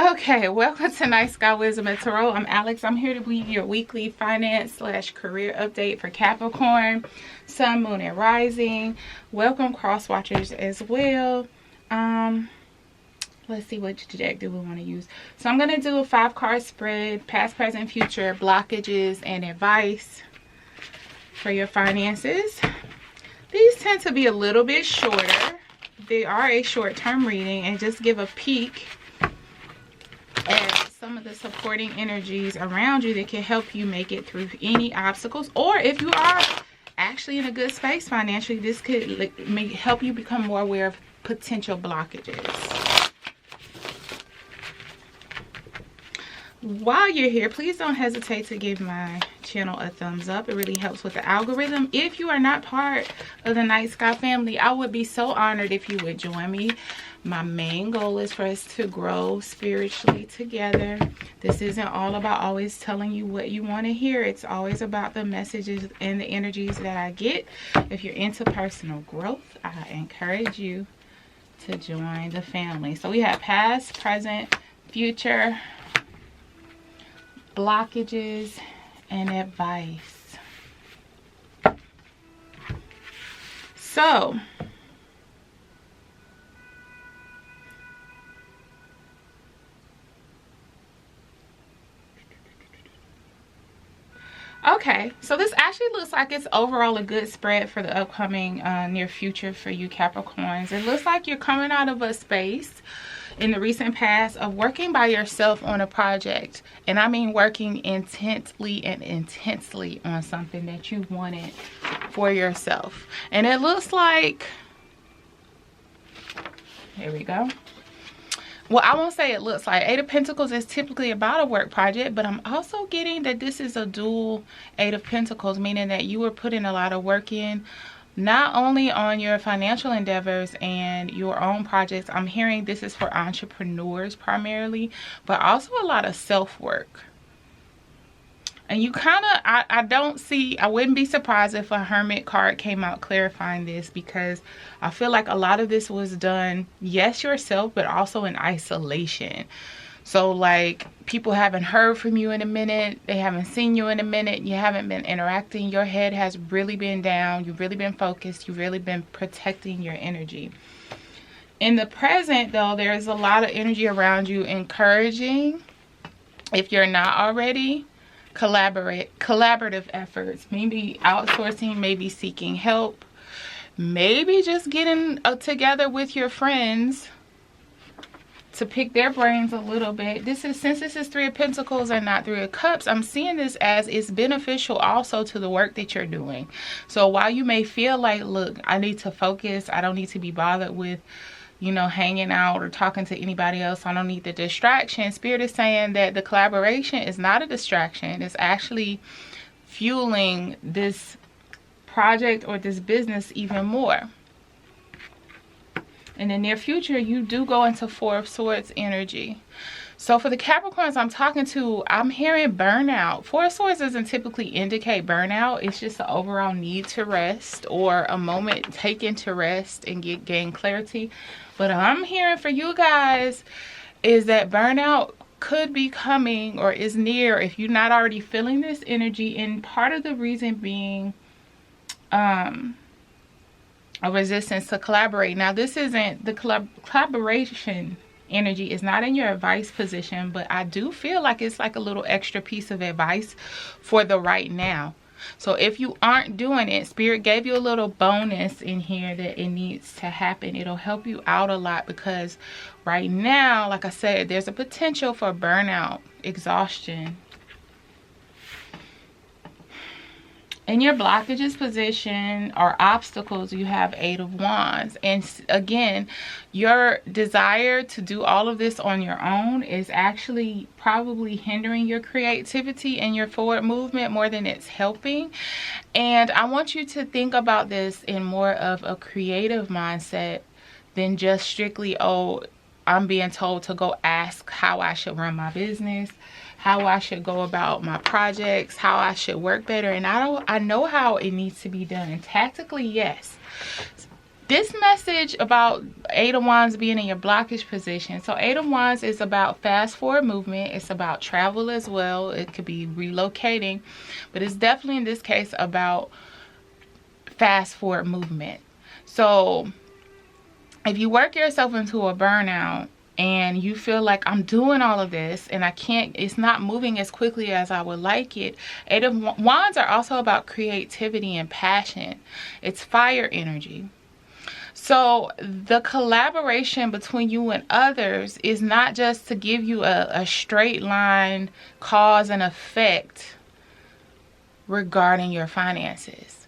Okay, welcome to Night Sky Wisdom and Tarot. I'm Alex. I'm here to be your weekly finance / career update for Capricorn, Sun, Moon, and Rising. Welcome cross watchers as well. Let's see which deck do we want to use. So I'm going to do a 5-card spread, past, present, future, blockages, and advice for your finances. These tend to be a little bit shorter. They are a short-term reading and just give a peek at some of the supporting energies around you that can help you make it through any obstacles. Or if you are actually in a good space financially, this could help you become more aware of potential blockages. While you're here, please don't hesitate to give my channel a thumbs up. It really helps with the algorithm. If you are not part of the Night Sky family, I would be so honored if you would join me. My main goal is for us to grow spiritually together. This isn't all about always telling you what you want to hear. It's always about the messages and the energies that I get. If you're into personal growth, I encourage you to join the family. So we have past, present, future, blockages, and advice. So okay, so this actually looks like it's overall a good spread for the upcoming near future for you Capricorns. It looks like you're coming out of a space in the recent past of working by yourself on a project. And I mean working intently and intensely on something that you wanted for yourself. And it looks like, here we go. Well, I won't say it looks like. 8 of Pentacles is typically about a work project, but I'm also getting that this is a dual 8 of Pentacles, meaning that you were putting a lot of work in, not only on your financial endeavors and your own projects. I'm hearing this is for entrepreneurs primarily, but also a lot of self-work. And you kind of, I wouldn't be surprised if a Hermit card came out clarifying this, because I feel like a lot of this was done, yes, yourself, but also in isolation. So like people haven't heard from you in a minute, they haven't seen you in a minute, you haven't been interacting, your head has really been down, you've really been focused, you've really been protecting your energy. In the present though, there's a lot of energy around you encouraging, if you're not already, collaborative efforts, maybe outsourcing, maybe seeking help, maybe just getting together with your friends to pick their brains a little bit. Since this is 3 of Pentacles and not 3 of Cups, I'm seeing this as it's beneficial also to the work that you're doing. So while you may feel like, look, I need to focus, I don't need to be bothered with, you know, hanging out or talking to anybody else, I don't need the distraction. Spirit is saying that the collaboration is not a distraction. It's actually fueling this project or this business even more. In the near future, you do go into 4 of Swords energy. So for the Capricorns I'm talking to, I'm hearing burnout. 4 of Swords doesn't typically indicate burnout. It's just an overall need to rest or a moment taken to rest and gain clarity. But I'm hearing for you guys is that burnout could be coming or is near if you're not already feeling this energy. And part of the reason being a resistance to collaborate. Now this isn't the collaboration energy, is not in your advice position, but I do feel like it's like a little extra piece of advice for the right now. So if you aren't doing it, Spirit gave you a little bonus in here that it needs to happen. It'll help you out a lot, because right now, like I said, there's a potential for burnout, exhaustion. In your blockages position or obstacles, you have 8 of Wands. And again, your desire to do all of this on your own is actually probably hindering your creativity and your forward movement more than it's helping. And I want you to think about this in more of a creative mindset than just strictly, oh, I'm being told to go ask how I should run my business, how I should go about my projects, how I should work better. And I know how it needs to be done. Tactically, yes. this message about Eight of Wands being in your blockage position. So Eight of Wands is about fast forward movement. It's about travel as well. It could be relocating, but it's definitely in this case about fast forward movement. So if you work yourself into a burnout and you feel like, I'm doing all of this and it's not moving as quickly as I would like it. Eight of Wands are also about creativity and passion. It's fire energy. So the collaboration between you and others is not just to give you a straight line cause and effect regarding your finances.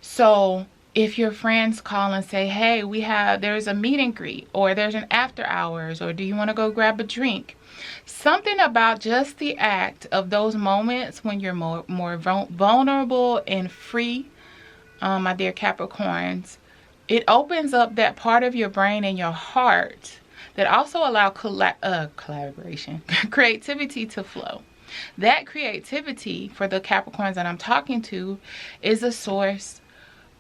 So if your friends call and say, hey, there's a meet and greet, or there's an after hours, or do you want to go grab a drink? Something about just the act of those moments when you're more vulnerable and free, my dear Capricorns, it opens up that part of your brain and your heart that also allow collaboration, creativity to flow. That creativity, for the Capricorns that I'm talking to, is a source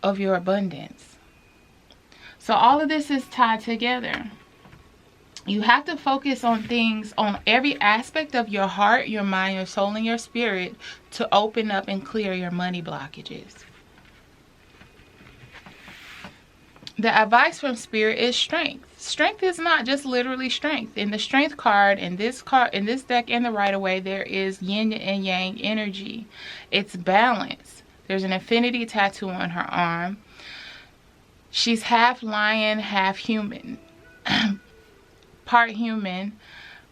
of your abundance. So all of this is tied together. You have to focus on things, on every aspect of your heart, your mind, your soul, and your spirit to open up and clear your money blockages. The advice from Spirit is strength. Strength is not just literally strength. In the strength card, in this deck, and the Rider-Waite, there is yin and yang energy. It's balance. There's an infinity tattoo on her arm. She's half lion, half human. Part human.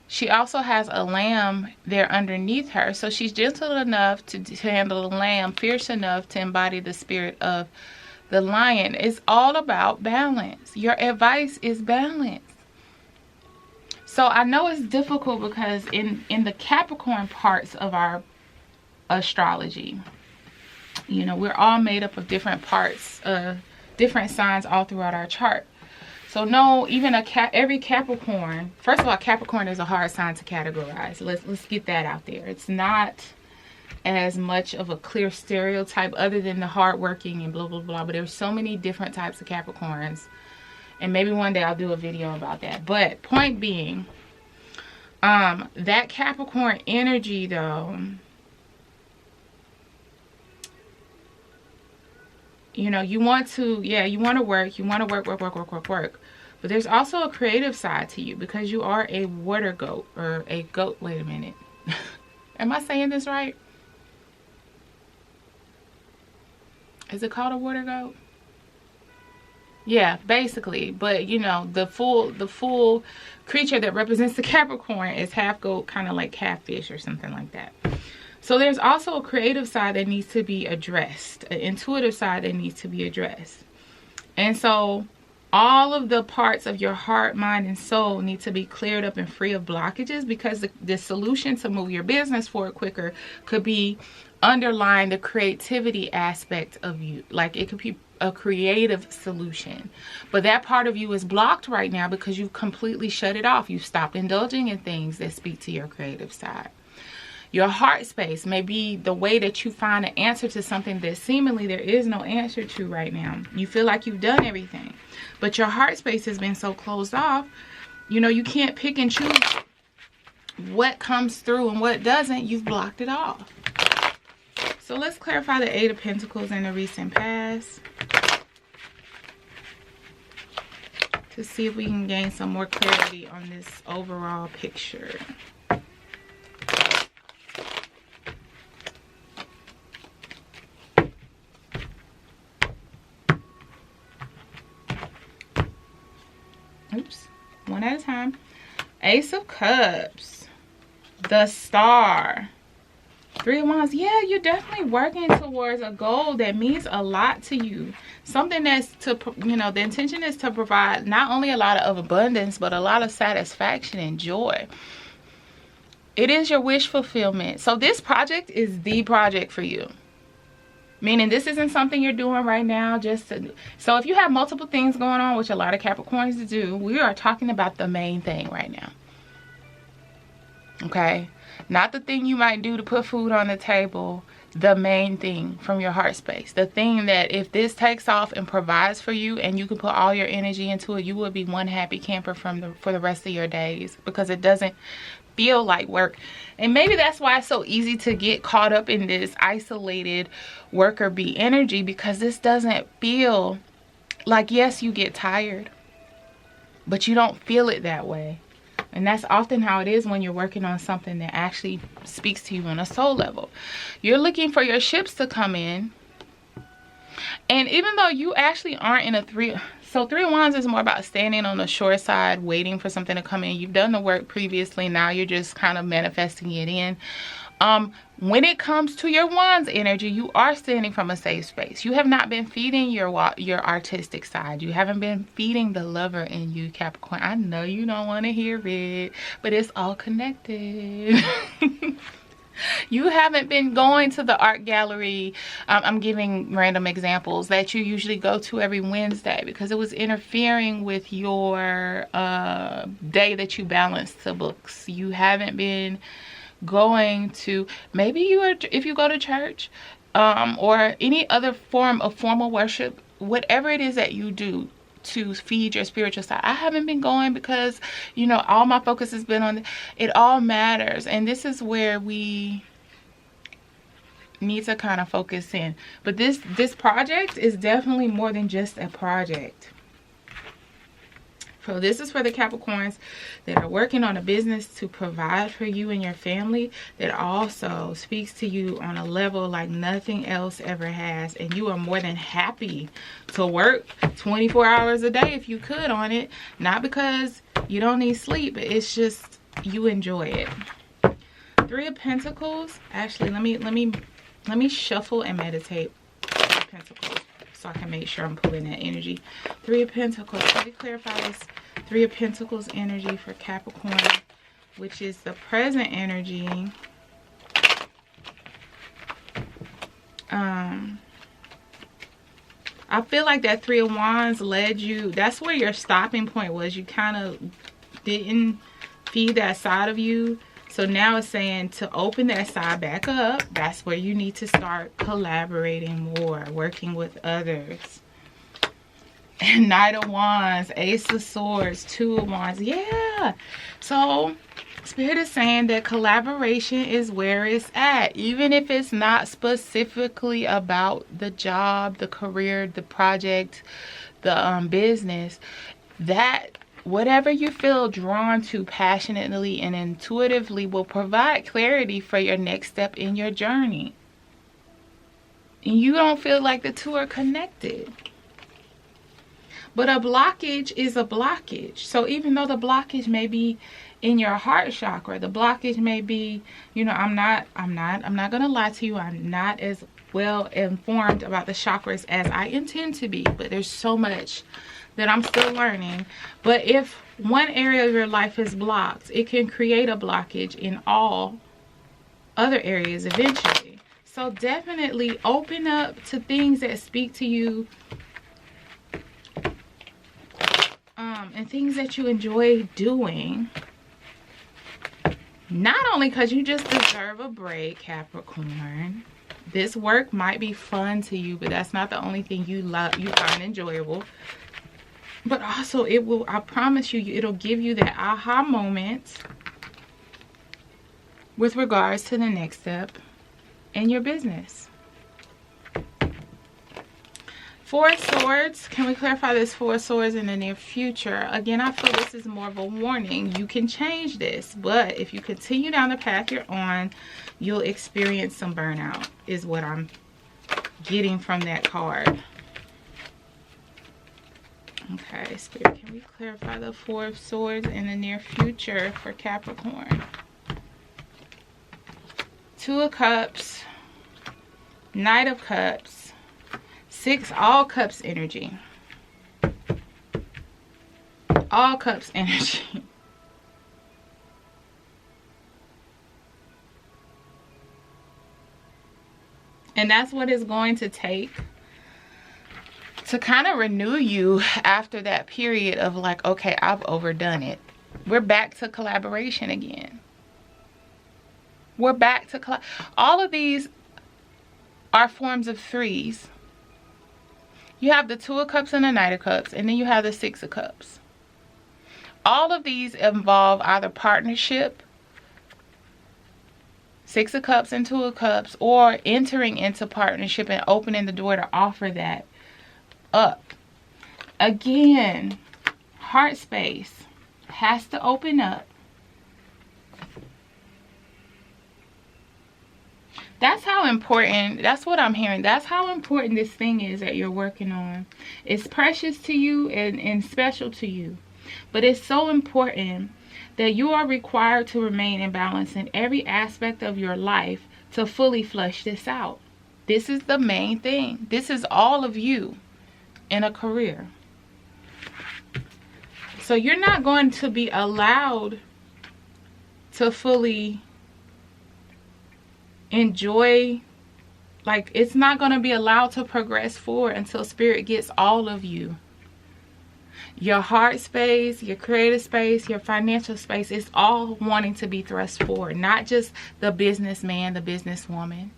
She also has a lamb there underneath her. So she's gentle enough to handle the lamb, fierce enough to embody the spirit of the lion. Is all about balance. Your advice is balance. So I know it's difficult because in the Capricorn parts of our astrology, you know, we're all made up of different parts, different signs all throughout our chart. So no, even every Capricorn, first of all, Capricorn is a hard sign to categorize. Let's get that out there. It's not as much of a clear stereotype other than the hardworking and blah blah blah, but there's so many different types of Capricorns, and maybe one day I'll do a video about that. But point being, that Capricorn energy though, you know, you want to work, but there's also a creative side to you because you are a water goat, or a goat. Wait a minute. Am I saying this right? Is it called a water goat? Yeah, basically. But you know, the full creature that represents the Capricorn is half goat, kind of like catfish or something like that. So there's also a creative side that needs to be addressed, an intuitive side that needs to be addressed. And so all of the parts of your heart, mind, and soul need to be cleared up and free of blockages, because the solution to move your business forward quicker could be underlying the creativity aspect of you. Like it could be a creative solution, but that part of you is blocked right now because you've completely shut it off. You've stopped indulging in things that speak to your creative side. Your heart space may be the way that you find an answer to something that seemingly there is no answer to right now. You feel like you've done everything, but your heart space has been so closed off, you know, you can't pick and choose what comes through and what doesn't. You've blocked it off. So let's clarify the Eight of Pentacles in the recent past to see if we can gain some more clarity on this overall picture. Oops, one at a time. Ace of Cups, the Star, Three of Wands. Yeah, you're definitely working towards a goal that means a lot to you. Something that's to, you know, the intention is to provide not only a lot of abundance, but a lot of satisfaction and joy. It is your wish fulfillment. So this project is the project for you. Meaning this isn't something you're doing right now just to, so if you have multiple things going on, which a lot of Capricorns do, we are talking about the main thing right now. Okay? Not the thing you might do to put food on the table. the main thing from your heart space. The thing that if this takes off and provides for you and you can put all your energy into it, you will be one happy camper for the rest of your days, because it doesn't feel like work. And maybe that's why it's so easy to get caught up in this isolated worker bee energy, because this doesn't feel like, yes, you get tired, but you don't feel it that way. And that's often how it is when you're working on something that actually speaks to you on a soul level. You're looking for your ships to come in. And even though you actually aren't in a three of wands is more about standing on the shore side, waiting for something to come in. You've done the work previously. Now you're just kind of manifesting it in. When it comes to your wands energy, you are standing from a safe space. You have not been feeding your artistic side. You haven't been feeding the lover in you, Capricorn. I know you don't want to hear it, but it's all connected. You haven't been going to the art gallery. I'm giving random examples that you usually go to every Wednesday, because it was interfering with your day that you balance the books. You haven't been going to, maybe if you go to church or any other form of formal worship, whatever it is that you do to feed your spiritual side. I haven't been going because, you know, all my focus has been on it. All matters, and this is where we need to kind of focus in. But this project is definitely more than just a project. So this is for the Capricorns that are working on a business to provide for you and your family, that also speaks to you on a level like nothing else ever has. And you are more than happy to work 24 hours a day if you could on it. Not because you don't need sleep, but it's just you enjoy it. Three of Pentacles. Actually, let me shuffle and meditate. Three of Pentacles, so I can make sure I'm pulling that energy. Three of Pentacles. Let me clarify this. Three of Pentacles energy for Capricorn, which is the present energy. I feel like that Three of Wands led you. That's where your stopping point was. You kind of didn't feed that side of you. So now it's saying to open that side back up. That's where you need to start collaborating more, working with others. And Knight of Wands, Ace of Swords, Two of Wands. Yeah. So Spirit is saying that collaboration is where it's at. Even if it's not specifically about the job, the career, the project, the business, that whatever you feel drawn to passionately and intuitively will provide clarity for your next step in your journey. And you don't feel like the two are connected. But a blockage is a blockage. So even though the blockage may be in your heart chakra, the blockage may be, you know, I'm not gonna lie to you, I'm not as well informed about the chakras as I intend to be, but there's so much that I'm still learning. But if one area of your life is blocked, it can create a blockage in all other areas eventually. So definitely open up to things that speak to you, and things that you enjoy doing. Not only because you just deserve a break, Capricorn. This work might be fun to you, but that's not the only thing you find enjoyable. But also it will, I promise you, it'll give you that aha moment with regards to the next step in your business. Four of Swords. Can we clarify this Four of Swords in the near future? Again, I feel this is more of a warning. You can change this, but if you continue down the path you're on, you'll experience some burnout, is what I'm getting from that card. Okay, Spirit, can we clarify the Four of Swords in the near future for Capricorn? Two of Cups, Knight of Cups, Six, all cups energy. All cups energy. And that's what it's going to take to kind of renew you after that period of like, okay, I've overdone it. We're back to collaboration again. We're back to all of these are forms of threes. You have the Two of Cups and the Knight of Cups, and then you have the Six of Cups. All of these involve either partnership, Six of Cups and Two of Cups, or entering into partnership and opening the door to offer that up. Again, heart space has to open up. That's how important, that's what I'm hearing. That's how important this thing is that you're working on. It's precious to you and special to you. But it's so important that you are required to remain in balance in every aspect of your life to fully flush this out. This is the main thing. This is all of you in a career. So you're not going to be allowed to fully enjoy, like, it's not going to be allowed to progress forward until Spirit gets all of you. Your heart space, your creative space, your financial space, it's all wanting to be thrust forward. Not just the businessman, the businesswoman.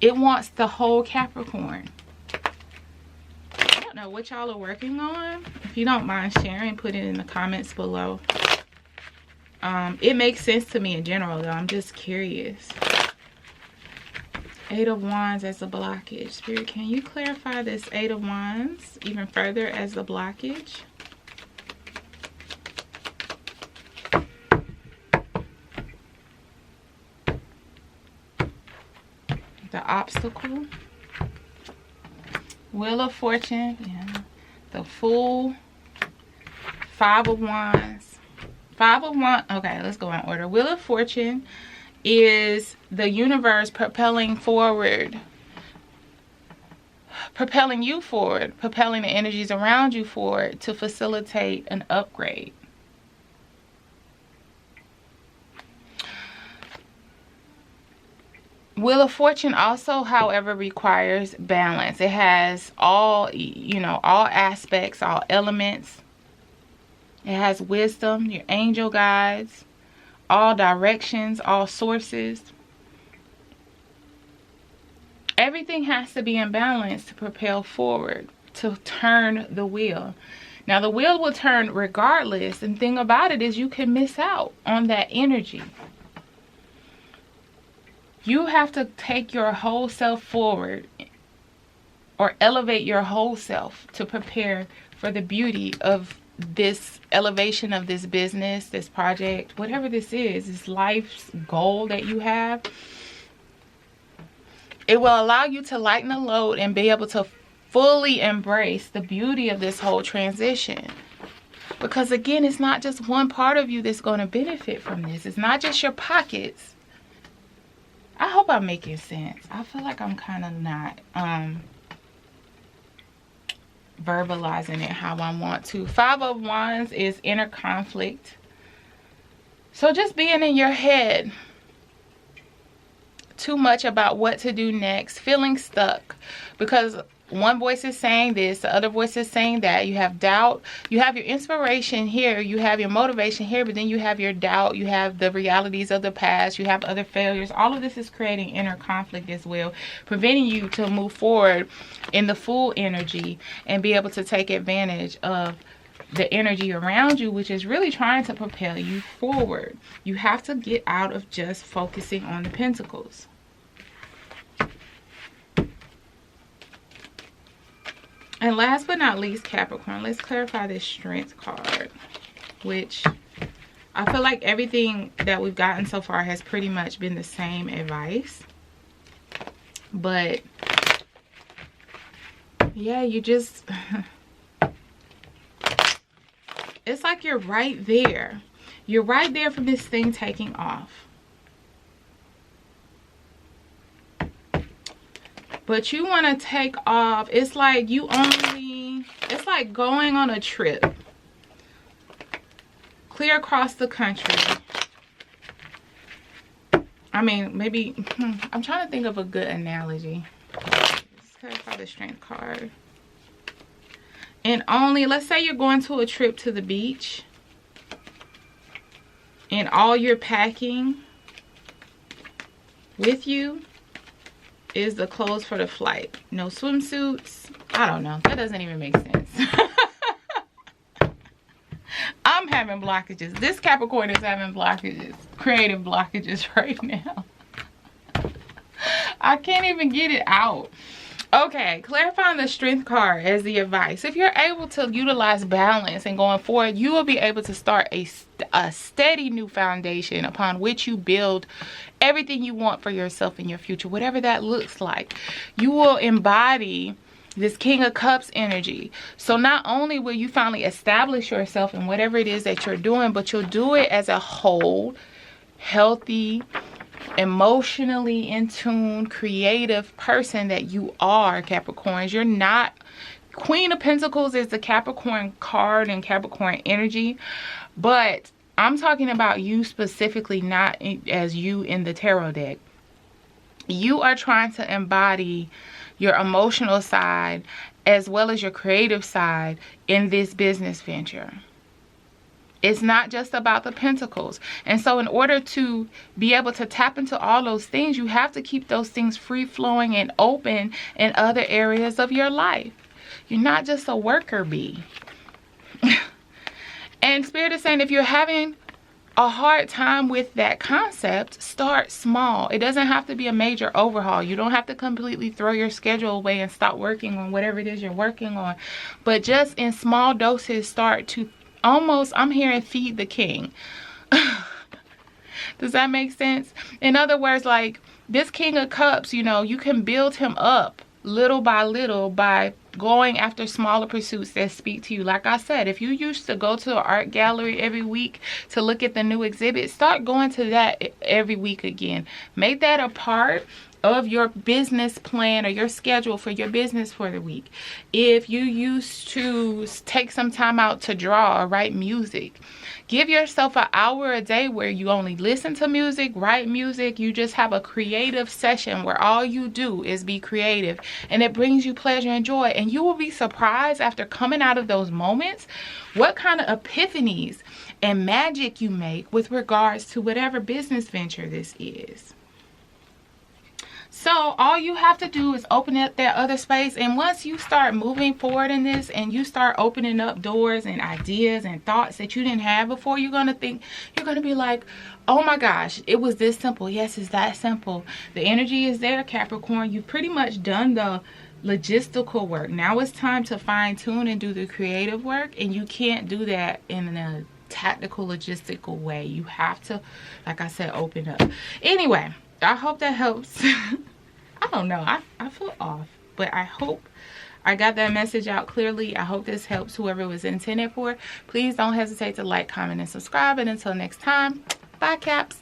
It wants the whole Capricorn. I don't know what y'all are working on. If you don't mind sharing, put it in the comments below. It makes sense to me in general, though. I'm just curious. Eight of Wands as a blockage. Spirit, can you clarify this Eight of Wands even further as the blockage? The obstacle. Wheel of Fortune. Yeah. The Fool. Five of Wands. Five of Wands. Okay, let's go in order. Wheel of Fortune is the universe propelling forward, propelling you forward, propelling the energies around you forward to facilitate an upgrade. Wheel of Fortune also, however, requires balance. It has all, you know, all aspects, all elements. It has wisdom, your angel guides, all directions, all sources. Everything has to be in balance to propel forward, to turn the wheel. Now, the wheel will turn regardless, and the thing about it is you can miss out on that energy. You have to take your whole self forward or elevate your whole self to prepare for the beauty of this elevation of this business, this project, whatever this life's goal that you have. It will allow you to lighten the load and be able to fully embrace the beauty of this whole transition. Because again, it's not just one part of you that's going to benefit from this. It's not just your pockets. I hope I'm making sense. I feel like I'm kind of not verbalizing it how I want to. Five of Wands is inner conflict. So just being in your head too much about what to do next, feeling stuck because one voice is saying this, the other voice is saying that. You have doubt, you have your inspiration here, you have your motivation here, but then you have your doubt, you have the realities of the past, you have other failures. All of this is creating inner conflict as well, preventing you to move forward in the full energy and be able to take advantage of the energy around you, which is really trying to propel you forward. You have to get out of just focusing on the pentacles. And last but not least, Capricorn, let's clarify this Strength card, which I feel like everything that we've gotten so far has pretty much been the same advice. But yeah, you just, it's like you're right there. You're right there from this thing taking off. But you want to take off. It's like you only, it's like going on a trip. Clear across the country. I mean, maybe, I'm trying to think of a good analogy. Let's clarify the Strength card. And only, let's say you're going to a trip to the beach. And all you're packing with you is the clothes for the flight. No swimsuits. I don't know. That doesn't even make sense. I'm having blockages. This Capricorn is having blockages. Creative blockages right now. I can't even get it out. Okay, clarifying the strength card as the advice. If you're able to utilize balance and going forward, you will be able to start a steady new foundation upon which you build everything you want for yourself in your future, whatever that looks like. You will embody this King of Cups energy. So not only will you finally establish yourself in whatever it is that you're doing, but you'll do it as a whole, healthy, emotionally in tune, creative person that you are, Capricorns. You're not... Queen of Pentacles is the Capricorn card and Capricorn energy, but I'm talking about you specifically, not as you in the tarot deck. You are trying to embody your emotional side as well as your creative side in this business venture. It's not just about the pentacles. And so in order to be able to tap into all those things, you have to keep those things free flowing and open in other areas of your life. You're not just a worker bee. And Spirit is saying if you're having a hard time with that concept, start small. It doesn't have to be a major overhaul. You don't have to completely throw your schedule away and stop working on whatever it is you're working on. But just in small doses, start to almost, I'm hearing, feed the king. Does that make sense? In other words, like this King of Cups, you know, you can build him up little by little by going after smaller pursuits that speak to you. Like I said, if you used to go to an art gallery every week to look at the new exhibit, start going to that every week again. Make that a part of your business plan or your schedule for your business for the week. If you used to take some time out to draw or write music, give yourself an hour a day where you only listen to music, write music. You just have a creative session where all you do is be creative, and it brings you pleasure and joy. And you will be surprised after coming out of those moments what kind of epiphanies and magic you make with regards to whatever business venture this is. So all you have to do is open up that other space, and once you start moving forward in this and you start opening up doors and ideas and thoughts that you didn't have before, you're going to be like, oh my gosh, it was this simple. Yes, it's that simple. The energy is there, Capricorn. You've pretty much done the logistical work. Now it's time to fine tune and do the creative work, and you can't do that in a tactical, logistical way. You have to, like I said, open up. Anyway, I hope that helps. I don't know. I feel off, but I hope I got that message out clearly. I hope this helps whoever it was intended for. Please don't hesitate to like, comment, and subscribe. And until next time, bye, Caps.